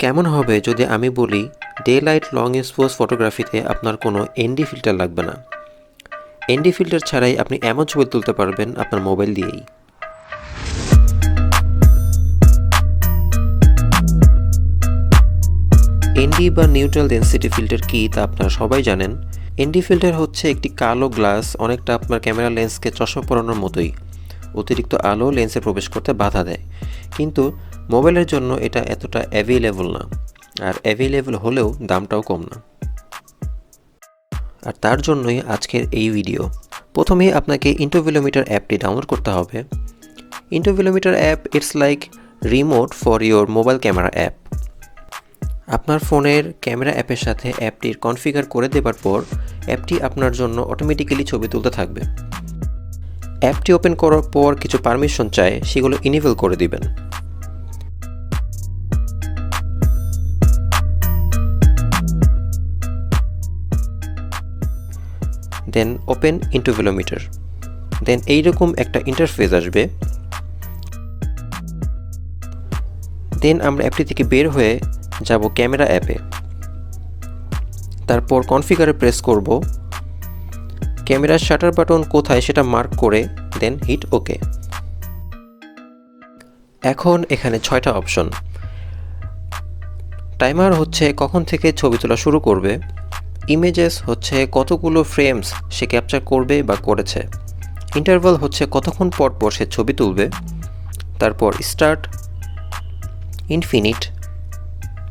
কেমন হবে যদি আমি বলি ডে লাইট লং এক্সপোজ ফটোগ্রাফিতে আপনার কোনো এনডি ফিল্টার লাগবে না। এনডি ফিল্টার ছাড়াই আপনি এমন ছবি তুলতে পারবেন আপনার মোবাইল দিয়েই। এনডি বা নিউট্রাল ডেন্সিটি ফিল্টার কি তা আপনারা সবাই জানেন। এনডি ফিল্টার হচ্ছে একটি কালো গ্লাস, অনেকটা আপনার ক্যামেরা লেন্সকে চশমা পরানোর মতোই। অতিরিক্ত আলো লেন্সে প্রবেশ করতে বাধা দেয়, কিন্তু মোবাইলের জন্য এটা এতটা অ্যাভেলেবল না, আর অ্যাভেলেবল হলেও দামটাও কম না। আর তার জন্যই আজকের এই ভিডিও। প্রথমেই আপনাকে ইন্টোভেলোমিটার অ্যাপটি ডাউনলোড করতে হবে। Intervalometer app it's like remote for your mobile camera app. আপনার ফোনের ক্যামেরা অ্যাপের সাথে অ্যাপটির কনফিগার করে দেওয়ার পর অ্যাপটি আপনার জন্য অটোমেটিক্যালি ছবি তুলতে থাকবে। অ্যাপটি ওপেন করার পর কিছু পারমিশন চায়, সেগুলো ইনেবল করে দিবেন। দেন ওপেন ইন্টোভেলোমিটার। দেন এইরকম একটা ইন্টারফেস আসবে। দেন আমরা অ্যাপটি থেকে বের হয়ে যাব ক্যামেরা অ্যাপে। তারপর কনফিগারে প্রেস করব। ক্যামেরার শাটার বাটন কোথায় সেটা মার্ক করে দেন হিট ওকে। এখন এখানে 6টা অপশন। টাইমার হচ্ছে কখন থেকে ছবি তোলা শুরু করবে। ইমেজেস হচ্ছে কতগুলো ফ্রেমস সে ক্যাপচার করবে বা করেছে। ইন্টারভাল হচ্ছে কতক্ষণ পর পর সে ছবি তুলবে। তারপর স্টার্ট, ইনফিনিট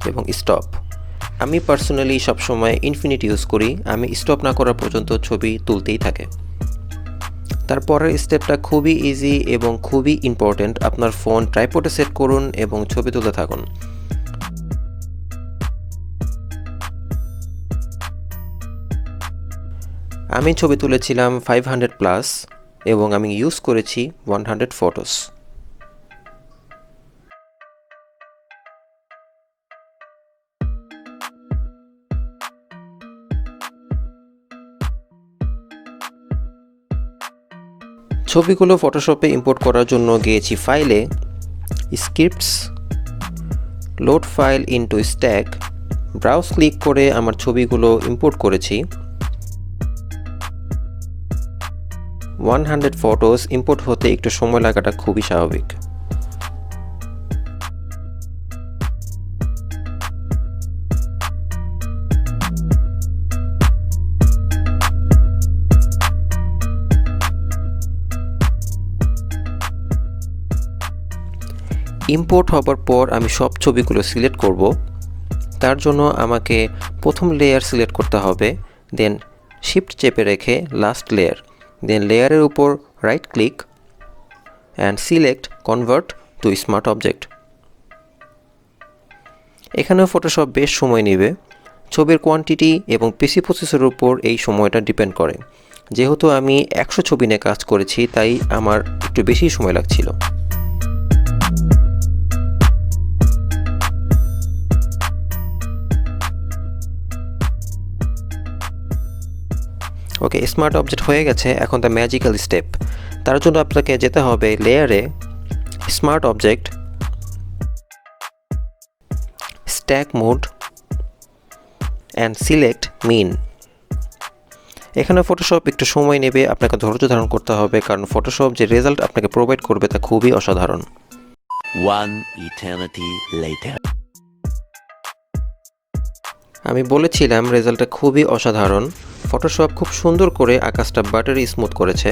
এবং স্টপ। আমি পার্সোনালি সবসময় ইনফিনিট ইউজ করি, আমি স্টপ না করা পর্যন্ত ছবি তুলতেই থাকে। তারপরের স্টেপটা খুবই ইজি এবং খুবই ইম্পর্ট্যান্ট। আপনার ফোন ট্রাইপডে সেট করুন এবং ছবি তুলতে থাকুন। আমি ছবি তুলেছিলাম 500+ এবং আমি ইউজ করেছি 100 ফটোস। ছবিগুলো ফটোশপে ইম্পোর্ট করার জন্য গিয়েছি ফাইলে, scripts, load file into stack. Browse click করে আমার ছবিগুলো ইম্পোর্ট করেছি। 100 ফটোস ইম্পোর্ট হতে একটু সময় লাগাটা খুবই স্বাভাবিক। ইম্পোর্ট হবার পর আমি সব ছবিগুলো সিলেক্ট করব। তার জন্য আমাকে প্রথম লেয়ার সিলেক্ট করতে হবে, দেন শিফট চেপে রেখে লাস্ট লেয়ার, দেন লেয়ারের উপর right click and select convert to smart object. এখানেও ফটোশপ বেশ সময় নেবে। ছবির কোয়ান্টিটি এবং পিসি প্রসেসরের উপর এই সময়টা ডিপেন্ড করে। যেহেতু আমি 100 ছবি নিয়ে কাজ করেছি, তাই আমার একটু বেশি সময় লাগছিল। ওকে, স্মার্ট অবজেক্ট হয়ে গেছে। এখন দ্য ম্যাজিক্যাল স্টেপ। তার জন্য আপনাকে যেতে হবে লেয়ারে, smart object, stack mode and select mean. এখানে ফটোশপ একটু সময় নেবে, আপনাকে ধৈর্য ধারণ করতে হবে, কারণ ফটোশপ যে রেজাল্ট আপনাকে প্রোভাইড করবে তা খুবই অসাধারণ। One eternity later. আমি বলেছিলাম রেজাল্টটা খুবই অসাধারণ। ফটোশপ খুব সুন্দর করে আকাশটা বাটারি স্মুথ করেছে।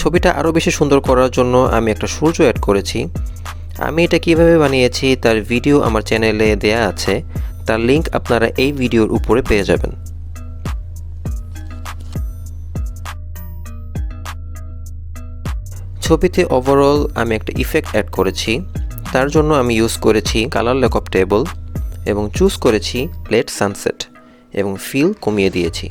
ছবিটা আরও বেশি সুন্দর করার জন্য আমি একটা সূর্য অ্যাড করেছি। আমি এটা কিভাবে বানিয়েছি তার ভিডিও আমার চ্যানেলে দেয়া আছে, তার লিংক আপনারা এই ভিডিওর উপরে পেয়ে যাবেন। ছবিতে ওভারঅল আমি একটা ইফেক্ট অ্যাড করেছি। তার জন্য আমি ইউজ করেছি কালার লকআপ টেবল এবং চুজ করেছি লেট সানসেট এবং ফিল কমিয়ে দিয়েছি।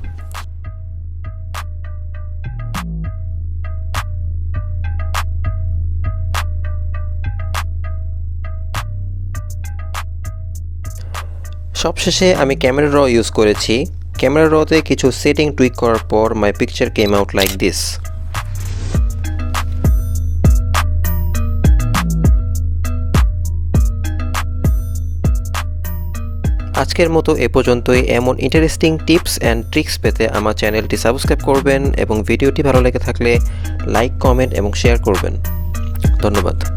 সবশেষে আমি ক্যামেরা র ইউজ করেছি। ক্যামেরা রতে কিছু সেটিং টুইক করার পর my picture came out like this. আজকের মতো এ পর্যন্তই। এমন ইন্টারেস্টিং টিপস অ্যান্ড ট্রিক্স পেতে আমার চ্যানেলটি সাবস্ক্রাইব করবেন এবং ভিডিওটি ভালো লেগে থাকলে লাইক, কমেন্ট এবং শেয়ার করবেন। ধন্যবাদ।